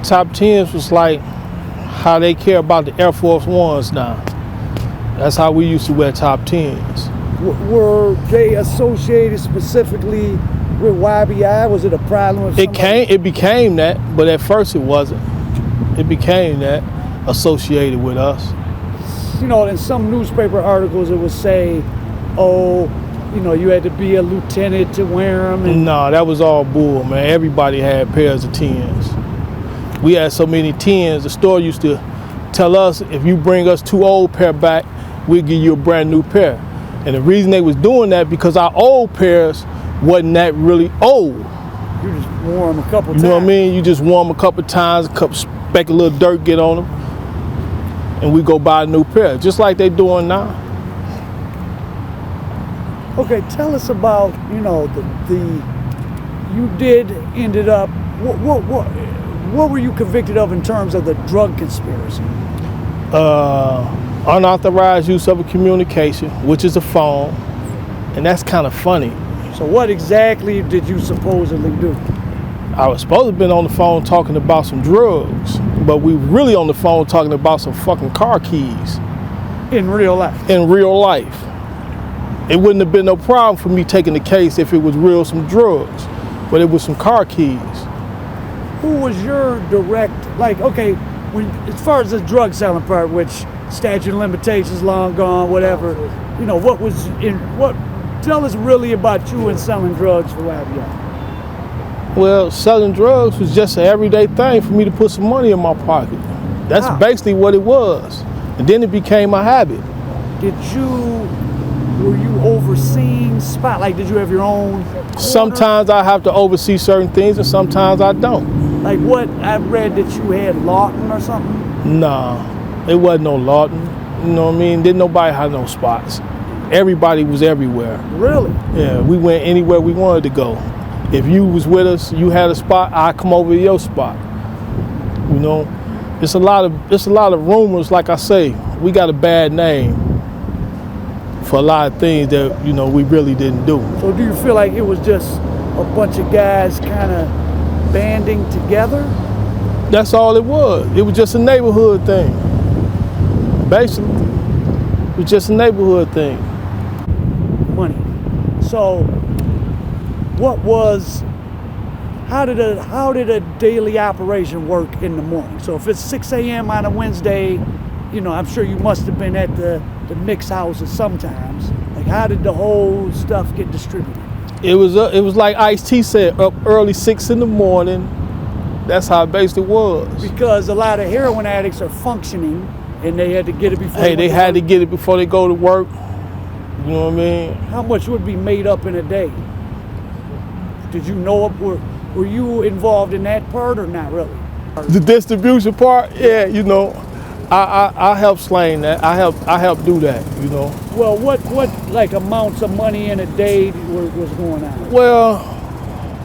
top 10s was like how they care about the Air Force Ones now. That's how we used to wear top 10s. Were they associated specifically with YBI? Was it a problem with It became that, but at first it wasn't. It became that, associated with us. You know, in some newspaper articles it would say, oh, you know, you had to be a lieutenant to wear them. And no, that was all bull, man. Everybody had pairs of 10s. We had so many 10s, the store used to tell us, if you bring us 2 old pair back, we'll give you a brand new pair. And the reason they was doing that, because our old pairs wasn't that really old. You just wore them a couple times. You know what I mean? You just wore them a couple times, speck a little dirt get on them, and we go buy a new pair, just like they doing now. Okay, tell us about, you know, you did ended up, what were you convicted of in terms of the drug conspiracy? Unauthorized use of a communication, which is a phone, and that's kind of funny. So what exactly did you supposedly do? I was supposed to have been on the phone talking about some drugs, but we really on the phone talking about some fucking car keys. In real life? In real life. It wouldn't have been no problem for me taking the case if it was real some drugs, but it was some car keys. Who was your direct, like, okay, as far as the drug selling part, which statute of limitations long gone, whatever, you know, tell us really about you and selling drugs for YBI. Well, selling drugs was just an everyday thing for me to put some money in my pocket. That's basically what it was. And then it became a habit. Were you overseeing spot? Like, did you have your own quarter? Sometimes I have to oversee certain things and sometimes I don't. Like what? I read that you had Lawton or something? Nah, it wasn't no Lawton. You know what I mean? Didn't nobody have no spots. Everybody was everywhere. Really? Yeah, we went anywhere we wanted to go. If you was with us, you had a spot, I'd come over to your spot. You know, it's a lot of rumors. Like I say, we got a bad name for a lot of things that, you know, we really didn't do. So do you feel like it was just a bunch of guys kind of banding together? That's all it was. It was just a neighborhood thing. Basically, it was just a neighborhood thing. Money. So how did a daily operation work in the morning? So if it's 6 a.m. on a Wednesday, you know, I'm sure you must have been at the mix houses sometimes. Like, how did the whole stuff get distributed? It was like Ice-T said, up early 6 in the morning. That's how it basically was. Because a lot of heroin addicts are functioning, and they had to get it before. Hey, they had to get it before they go to work. You know what I mean? How much would be made up in a day? Did you know were you involved in that part or not really? The distribution part, yeah, you know. I helped slang that. I helped do that, you know. Well, what like amounts of money in a day was going on? Well,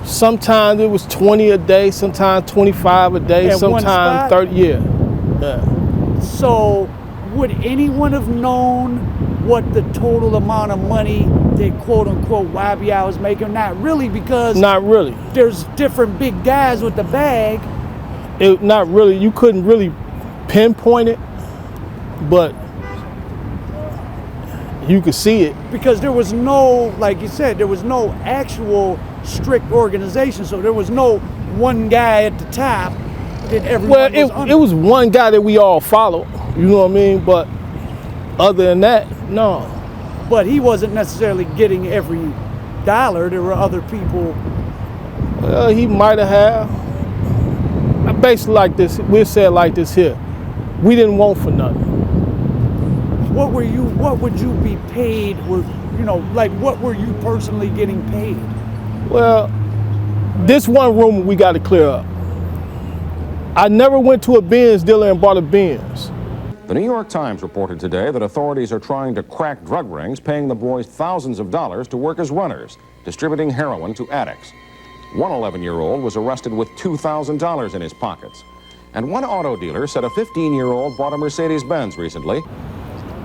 sometimes it was 20 a day, sometimes 25 a day, at sometimes 30. Yeah. So, would anyone have known what the total amount of money that quote unquote YBI was making? Not really, because not really. There's different big guys with the bag. Not really. You couldn't really pinpoint it, but you could see it. Because there was no, like you said, there was no actual strict organization, so there was no one guy at the top that everyone was under. It was one guy that we all followed, you know what I mean? But other than that, no. But he wasn't necessarily getting every dollar. There were other people. Well, he might have. Basically like this, we'll say it like this here. We didn't want for nothing. What would you be paid? What were you personally getting paid? Well, this one rumor we got to clear up. I never went to a Benz dealer and bought a Benz. The New York Times reported today that authorities are trying to crack drug rings, paying the boys thousands of dollars to work as runners, distributing heroin to addicts. One 11-year-old was arrested with $2,000 in his pockets. And one auto dealer said a 15-year-old bought a Mercedes-Benz recently.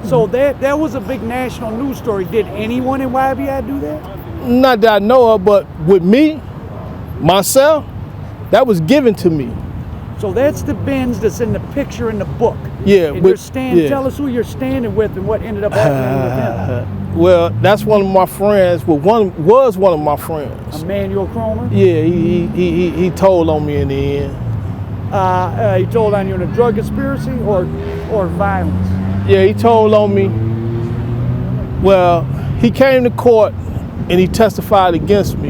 So that was a big national news story. Did anyone in YBI do that? Not that I know of, but with me, myself, that was given to me. So that's the Benz that's in the picture in the book. Yeah, And with- you're standing. yeah. Tell us who you're standing with and what ended up happening with him. Well, that's one of my friends. Well, one was one of my friends. Emmanuel Cromer. Yeah, he told on me in the end. He told on you in a drug conspiracy or violence. Yeah, he told on me. Well, he came to court and he testified against me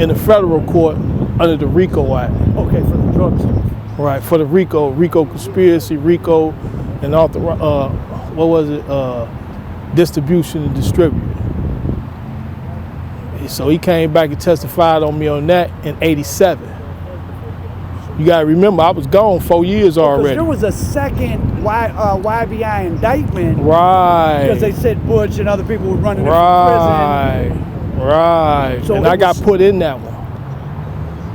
in the federal court under the RICO Act. Okay, for the drug stuff. Right, for the RICO conspiracy, RICO, and distribution and distributing. So he came back and testified on me on that in '87. You gotta remember, I was gone 4 years already. There was a second YBI indictment. Right. Because they said Bush and other people were running it from Right. Right. So and it I got was- put in that one. prison.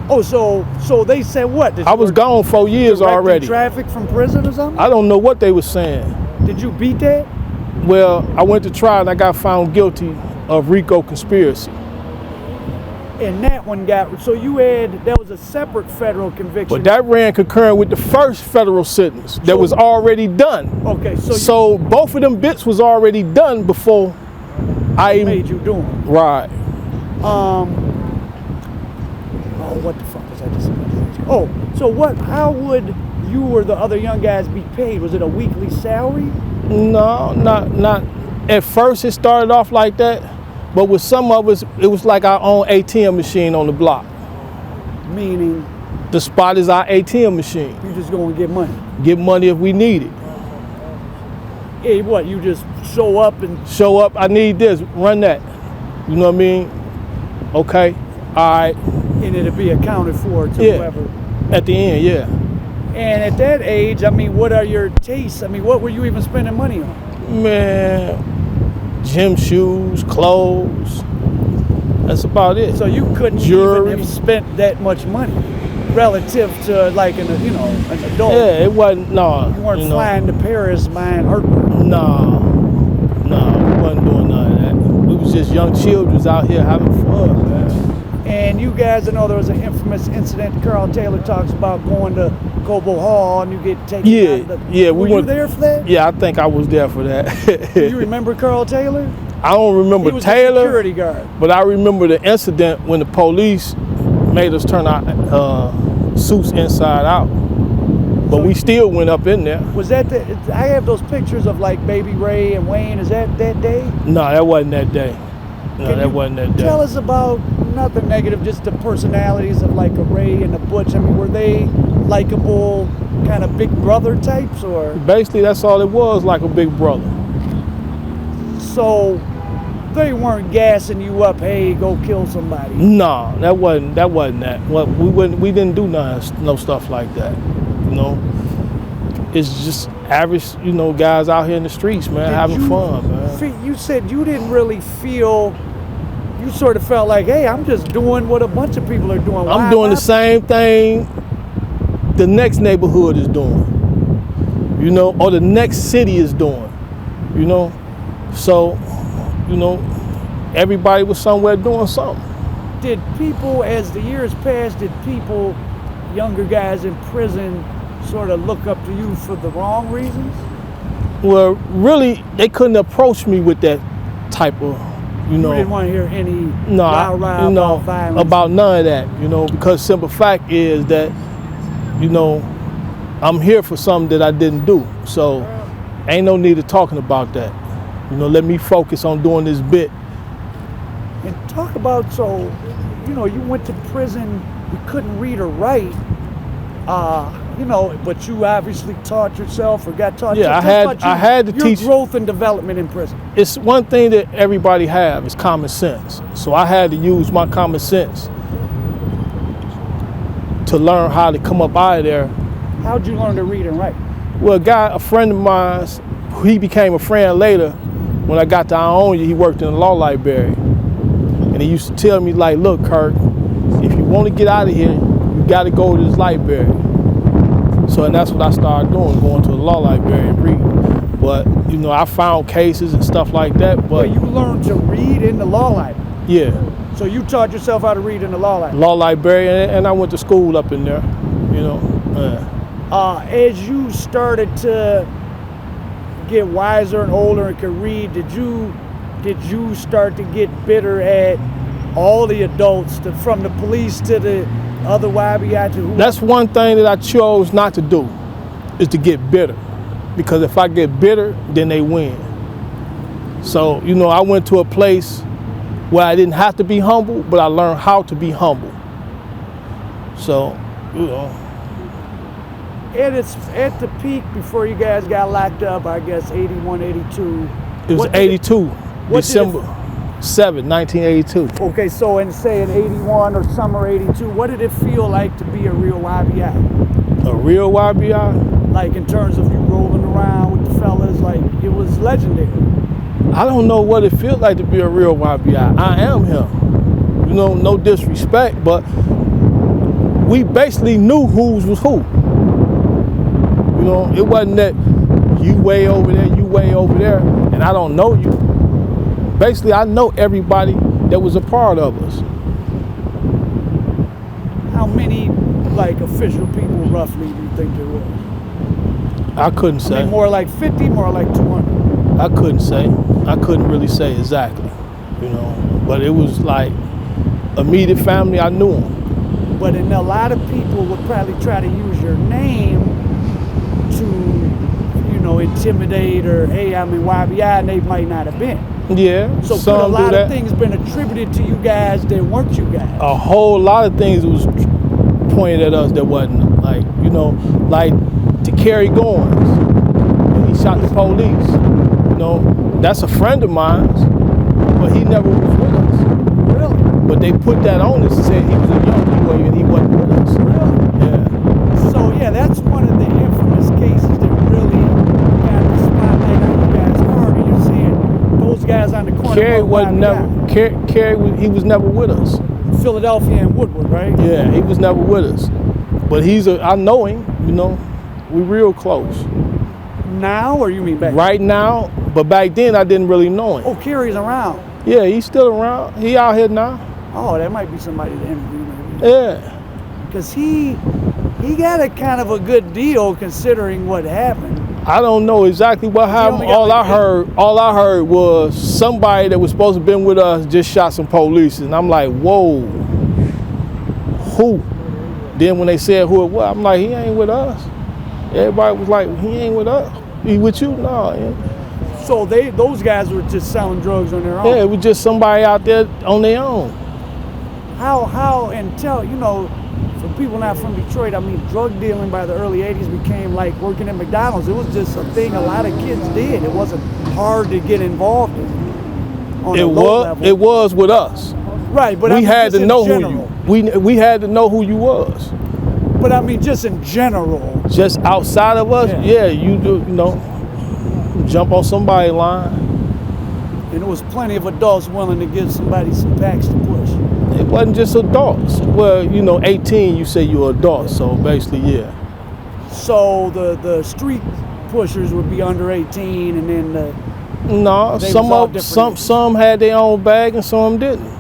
Oh, so they said what? That I you was were gone 4 years directing already. Traffic from prison or something? I don't know what they were saying. Did you beat that? Well, I went to trial and I got found guilty of RICO conspiracy. And that one got, so you had, that was a separate federal conviction. But that ran concurrent with the first federal sentence that was already done. Okay, so So both of them bits was already done before I you even made you do them. right. Oh, what the fuck was I just about to ask you? Oh, so what, how would you or the other young guys be paid? Was it a weekly salary? No, not. At first it started off like that, but with some of us, it was like our own ATM machine on the block. Meaning, The spot is our ATM machine. you just go and get money. Get money if we need it. Hey, what, you just show up and, Show up, I need this, run that. You know what I mean? Okay, all right. and it'll be accounted for to Yeah. whoever. At the end, yeah. And at that age, I mean, what are your tastes? I mean, what were you even spending money on? Man, gym shoes, clothes. That's about it. So you couldn't Jewelry. even have spent that much money relative to like an adult. Yeah, it wasn't, no. You weren't flying to Paris buying art. No, we wasn't doing none of that. We was just young children out here having fun, man. And you guys, I know there was an infamous incident Carl Taylor talks about going to Cobo Hall and you get taken out of the, Yeah, were we you went there for that? Yeah, I think I was there for that. Do you remember Carl Taylor? I don't remember He was a Taylor, security guard. but I remember the incident when the police made us turn our suits inside out. But we still went up in there. Was that the, I have those pictures of like Baby Ray and Wayne. Is that day? No, that wasn't that day. No, Can that you wasn't that day. Tell us about, nothing negative, just the personalities of like a Ray and a Butch. I mean, were they likable, kind of big brother types, or? Basically, that's all it was, like a big brother. So they weren't gassing you up, hey, go kill somebody. No, that wasn't that. What we didn't do no stuff like that. You know, it's just average, guys out here in the streets, man, Did having you fun, man. You said you didn't really feel, you sort of felt like, hey, I'm just doing what a bunch of people are doing. I'm doing the same thing the next neighborhood is doing, or the next city is doing, So, everybody was somewhere doing something. Did people, as the years passed, younger guys in prison, sort of look up to you for the wrong reasons? Well, really, they couldn't approach me with that type of, You didn't want to hear any no, rah-rah about violence? about none of that, because simple fact is that, I'm here for something that I didn't do. So ain't no need of talking about that. Let me focus on doing this bit. And talk about, so, you went to prison, you couldn't read or write, but you obviously taught yourself or got taught. Yeah, I had to your teach. growth and development in prison. It's one thing that everybody have is common sense. So I had to use my common sense to learn how to come up out of there. How'd you learn to read and write? Well, a friend of mine, he became a friend later. When I got to Ionia, he worked in the law library. And he used to tell me, like, look, Kurt, if you want to get out of here, you got to go to this library. So, and that's what I started doing, going to the law library and reading. But, I found cases and stuff like that. But you learned to read in the law library? Yeah. So you taught yourself how to read in the law library? Law library, and I went to school up in there, As you started to get wiser and older and could read, did you start to get bitter at all the adults, from the police to the other YBI to who? That's one thing that I chose not to do, is to get bitter. Because if I get bitter, then they win. So, you know, I went to a place where I didn't have to be humble, but I learned how to be humble. So, you know. And it's at the peak before you guys got locked up, I guess 81, 82. It was 82, December 7, 1982. Okay, so in 81 or summer 82, what did it feel like to be a real YBI? A real YBI? Like in terms of you rolling around with the fellas, like it was legendary. I don't know what it feels like to be a real YBI. I am him. You know, no disrespect, but we basically knew whose was who. You know, it wasn't that you way over there, you way over there, and I don't know you. Basically, I know everybody that was a part of us. How many, like, official people roughly do you think there was? I couldn't say. I mean, more like 50, more like 200? I couldn't say. I couldn't really say exactly, you know. But it was like immediate family, I knew them. But then a lot of people would probably try to use your name to, you know, intimidate or, hey, I'm in YBI, and they might not have been. Yeah, so some could a lot do that. of things been attributed to you guys that weren't you guys? A whole lot of things was pointed at us that wasn't, like, you know, like to Kerry Goins, when he shot the police. You know, that's a friend of mine, but he never was with us. Really? But they put that on us and said he was a young boy and he wasn't with us. Really? Yeah. So yeah, that's one of the infamous cases that really got the spotlight on you guys hard. And you're seeing those guys on the corner. Kerry wasn't never. Kerry, he was never with us. Philadelphia and Woodward, right? Yeah, he was never with us. But I know him. You know, we real close. Now, or you mean back? Right now, but back then I didn't really know him. Oh, Kerry's around. Yeah, he's still around. He out here now. Oh, that might be somebody to interview, maybe. Yeah. Because he got a kind of a good deal considering what happened. I don't know exactly what happened. All I heard was somebody that was supposed to have been with us just shot some police, and I'm like, whoa, who? Then when they said who it was, I'm like, he ain't with us. Everybody was like, he ain't with us. He with you? No. Yeah. So those guys were just selling drugs on their own. Yeah, it was just somebody out there on their own. How and tell, you know, for people not from Detroit, I mean, drug dealing by the early 80s became like working at McDonald's. It was just a thing a lot of kids did. It wasn't hard to get involved in on a low level. It was with us. Right, but we had to know who you. We had to know who you was. But I mean, just in general. Just outside of us, yeah, you do, you know, jump on somebody's line. And there was plenty of adults willing to give somebody some packs to push. It wasn't just adults. Well, you know, 18, you say you're an adult, so basically, yeah. So the street pushers would be under 18, and then no, some had their own bag and some didn't.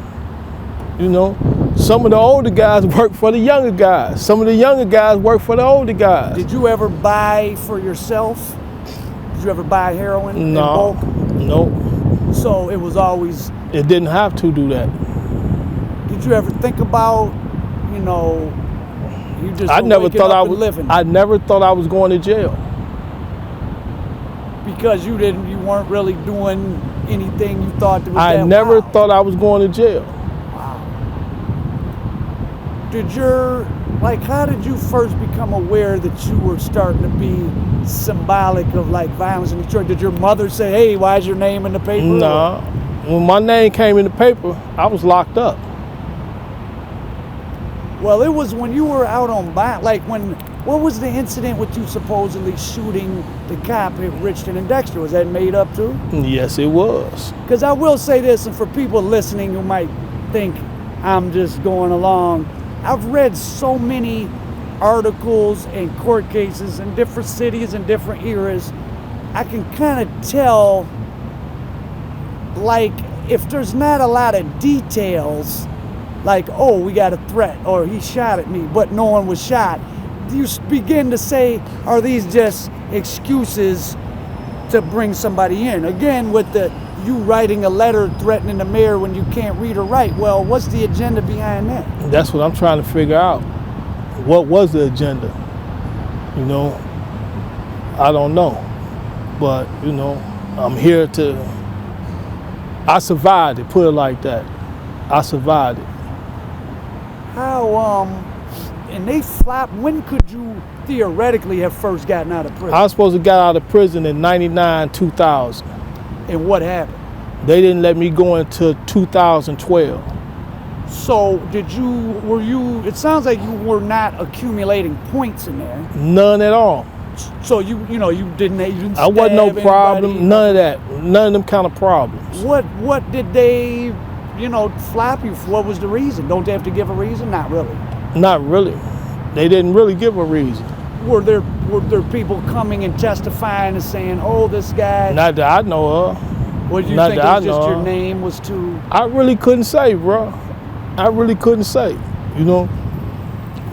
You know, some of the older guys worked for the younger guys. Some of the younger guys worked for the older guys. Did you ever buy for yourself? Did you ever buy heroin in bulk? No. So it was always. It didn't have to do that. Did you ever think about, you know, you just I never thought I was living? I never thought I was going to jail. Because you weren't really doing anything you thought that was I never thought I was going to jail. Wow. How did you first become aware that you were starting to be symbolic of like violence in Detroit? Did your mother say, hey, why is your name in the paper? No. When my name came in the paper, I was locked up. Well, it was when you were out on bond, what was the incident with you supposedly shooting the cop at Richton and Dexter? Was that made up too? Yes, it was. Because I will say this, and for people listening who might think I'm just going along, I've read so many articles and court cases in different cities and different eras. I can kind of tell, like, if there's not a lot of details, like, oh, we got a threat, or he shot at me, but no one was shot. you begin to say, are these just excuses to bring somebody in? Again, with you writing a letter threatening the mayor when you can't read or write. Well, what's the agenda behind that? That's what I'm trying to figure out. What was the agenda? You know, I don't know. But, you know, I'm here I survived it, put it like that. I survived it. How, and they when could you theoretically have first gotten out of prison? I was supposed to get out of prison in 99, 2000. And what happened? They didn't let me go into 2012. So it sounds like you were not accumulating points in there. None at all. So you didn't I wasn't no stab problem, anybody? none of that. None of them kind of problems. What did they, flap you for? What was the reason? Don't they have to give a reason? Not really. Not really. They didn't really give a reason. Were there people coming and testifying and saying, oh, this guy? Not that I know of. What do you Not think? that It was I just know your of. name was too? I really couldn't say, bro. I really couldn't say. You know,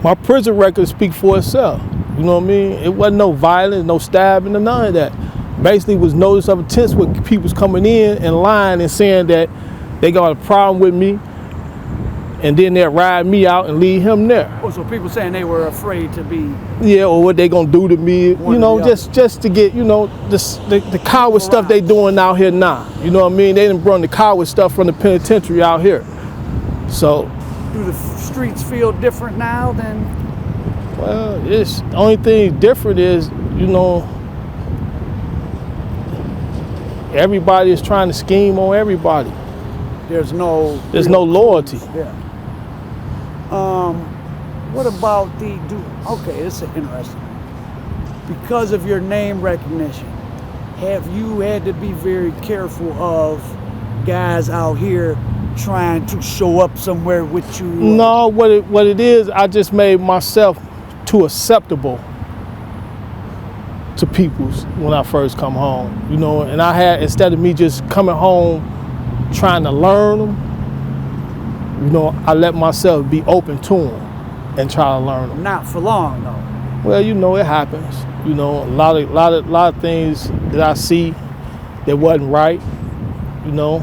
my prison record speaks for itself. You know what I mean? It wasn't no violence, no stabbing, or none of that. Basically, was notice of intent with people's coming in and lying and saying that they got a problem with me, and then they'll ride me out and leave him there. Oh, so people saying they were afraid to be. Yeah, or what they gonna do to me, you know, just to get, you know, the coward stuff they doing out here now. You know what I mean? They done brought the coward stuff from the penitentiary out here. So. Do the streets feel different now than? Well, the only thing different is, you know, everybody is trying to scheme on everybody. There's no loyalty. Yeah. What about okay, this is interesting. Because of your name recognition, have you had to be very careful of guys out here trying to show up somewhere with you? No, what it is, I just made myself too acceptable to peoples when I first come home, you know, and instead of me just coming home trying to learn them, you know, I let myself be open to them and try to learn them. Not for long, though. Well, you know, it happens. You know, a lot of things that I see that wasn't right, you know,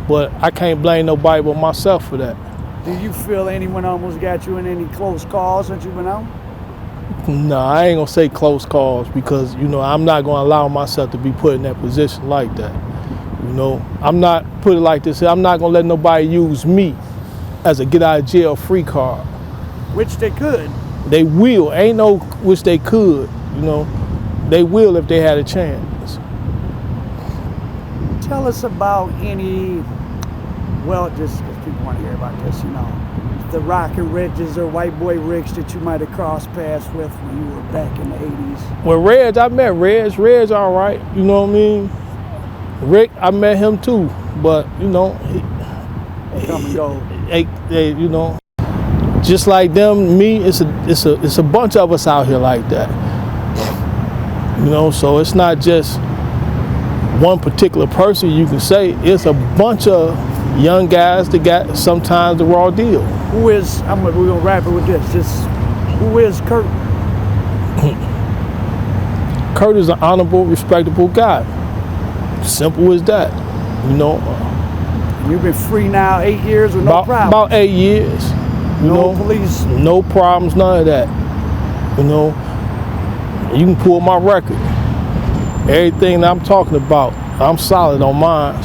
but I can't blame nobody but myself for that. Do you feel anyone almost got you in any close calls since you've been out? No, I ain't gonna say close calls because, you know, I'm not gonna allow myself to be put in that position like that. You know, I'm not, put it like this, I'm not gonna let nobody use me as a get out of jail free card. Which they could. They will, ain't no which they could, you know. They will if they had a chance. Tell us about just because people want to hear about this, you know, the rockin' Ridges or white boy Ricks that you might have crossed paths with when you were back in the 80s. Well, Reg, I met Reg. Reg's all right, you know what I mean? Rick, I met him too, but, you know, come and go. They, you know, just like them, me, it's a bunch of us out here like that. You know, so it's not just one particular person you can say, it's a bunch of young guys that got sometimes the raw deal. We're gonna wrap it with this. Who is Kurt? Kurt is an honorable, respectable guy. Simple as that, you know. You've been free now 8 years with no problem. About 8 years. You know, police. No problems, none of that. You know, you can pull my record. Everything that I'm talking about, I'm solid on mine.